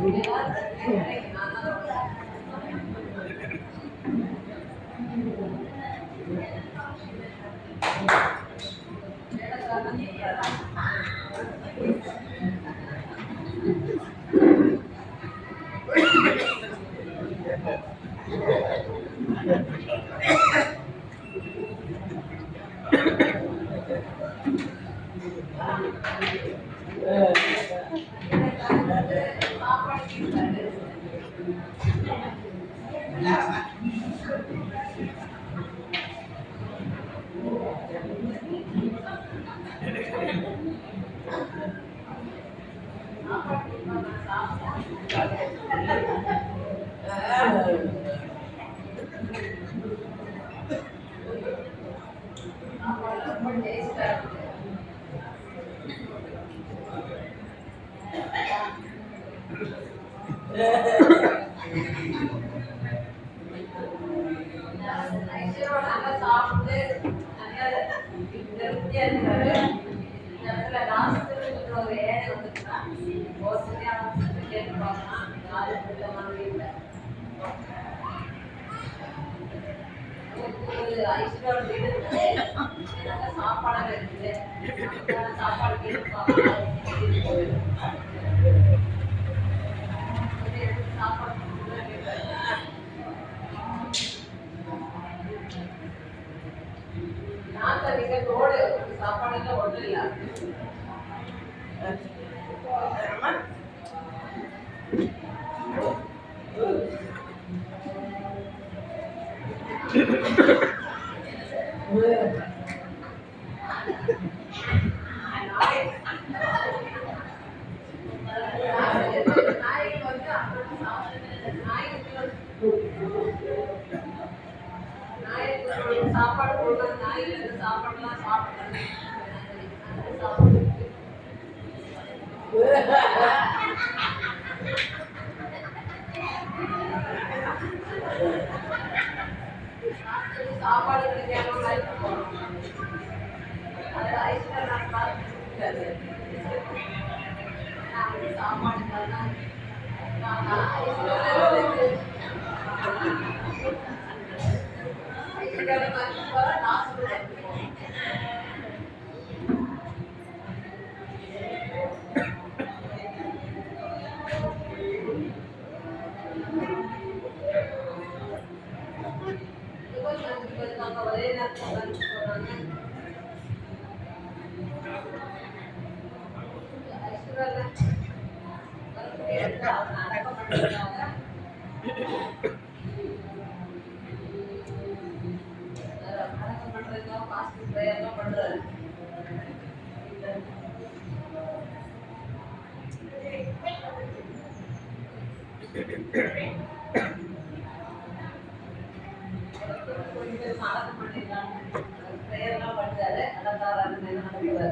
சாப்பாடு சாப்பாடு ஒன்றும் இல்லை. சாப்பாடு போட்டு நாயில சாப்பாடுலாம் சாப்பிட்டு சாப்பாடு கிடைக்காம பண்றாரு. பிரேயர்லாம் பண்றாரு. அலங்காரம் நடக்கிறாரு.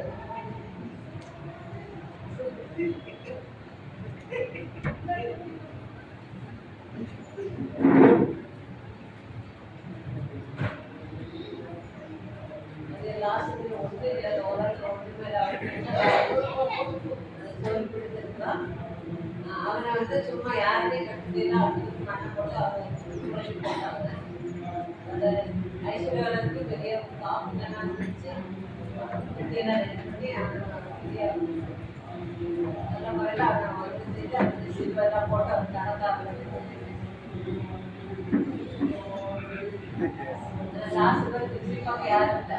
அவனை வந்து சும்மா யாருமே கட்டுலாம் போட்டு அந்த ஐஸ்வர்யாவுக்கு பெரிய காப்பிலாம் வச்சு நல்ல முறையில் அவனை வந்து செஞ்சு அந்த சில்வெல்லாம் போட்டு அவன் கணக்காக லாஸ்ட் பேர் திருச்சிக்காக யாரும் இல்லை.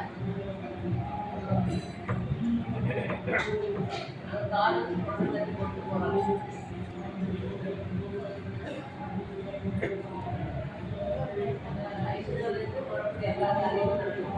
காலேஜ் போட்டு போகிறாங்க. ஐஸ்வர்யாவுக்கு போடக்கூடிய எல்லா காரியமும் நடக்கும்.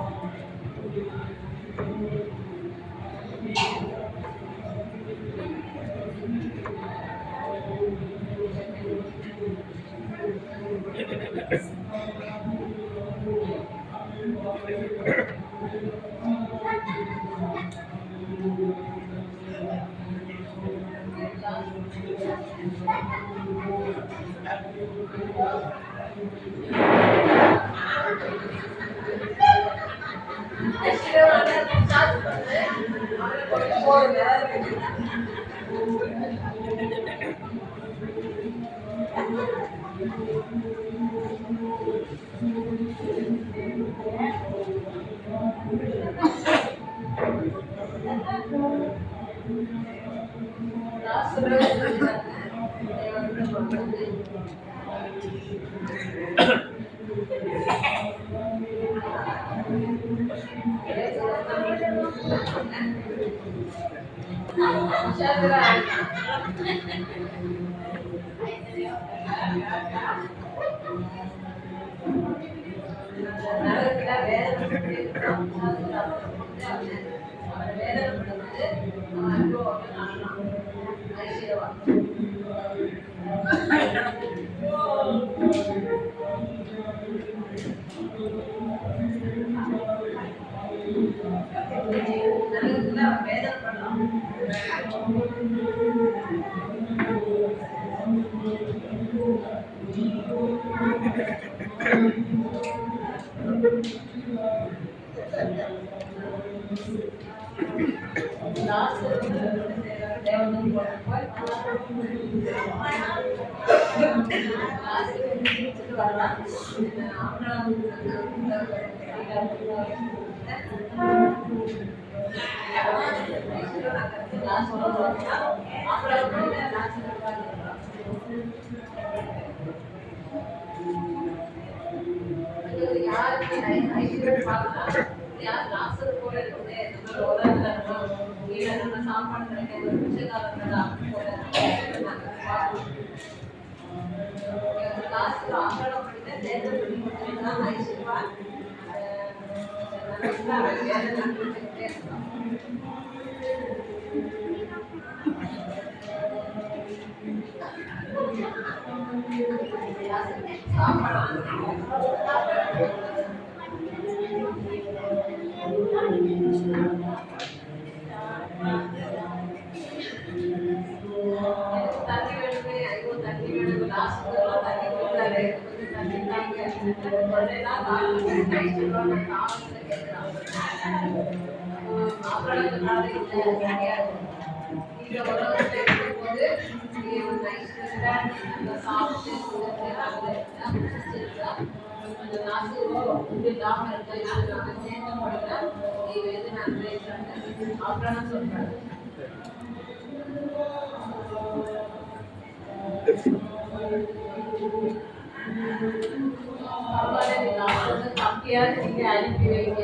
அனுப்பி வைக்க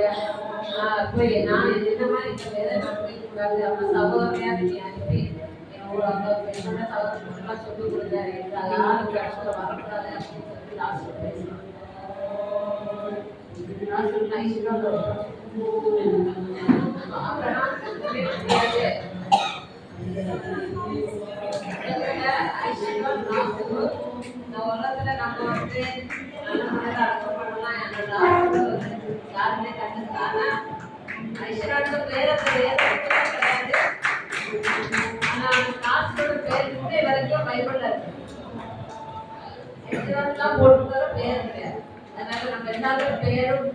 நான் இந்த மாதிரி வேலை நடத்திக்கூடாது அப்ப சகோதரியா நீ அனுப்பி என்னோட சகோதரர்கள்லாம் சொல்லிக் கொடுத்தாரு யாரும் கஷ்டம் வரக்கூடாது அப்படின்னு சொல்லி லாஸ்ட் பேசணும் உலகத்துல நம்ம வந்து நல்ல முறையில் அடக்கப்படலாம் யாருமே கண்டுக்காம ஐஸ்வர்யோட பேரை கிடையாது. ஆனா லாஸ்டோட பேர் முன்னே வரைக்கும் பைபிள்ல இருக்கு. எல்லாம் போட்டுக்கிற பேர் கிடையாது. அதனால நம்ம எல்லாரும் பேரும்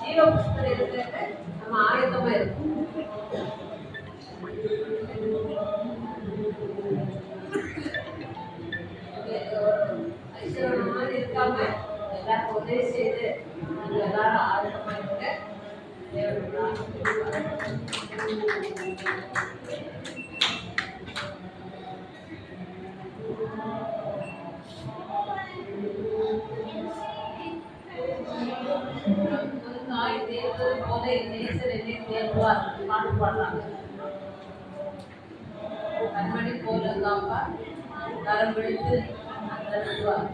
ஜீவ புஸ்தகம் இருக்கிறது நம்ம ஆயத்தமா இருக்கும். ஐஸ்வர்யோட மாதிரி இருக்காம எல்லாருக்கும் உதவி செய்து எல்லாரும் ஆயத்தமா இருக்க பாட்டு பாடுறாங்க. கண்மணி போல காப்பா கரம் பிடித்து நடத்துவார்.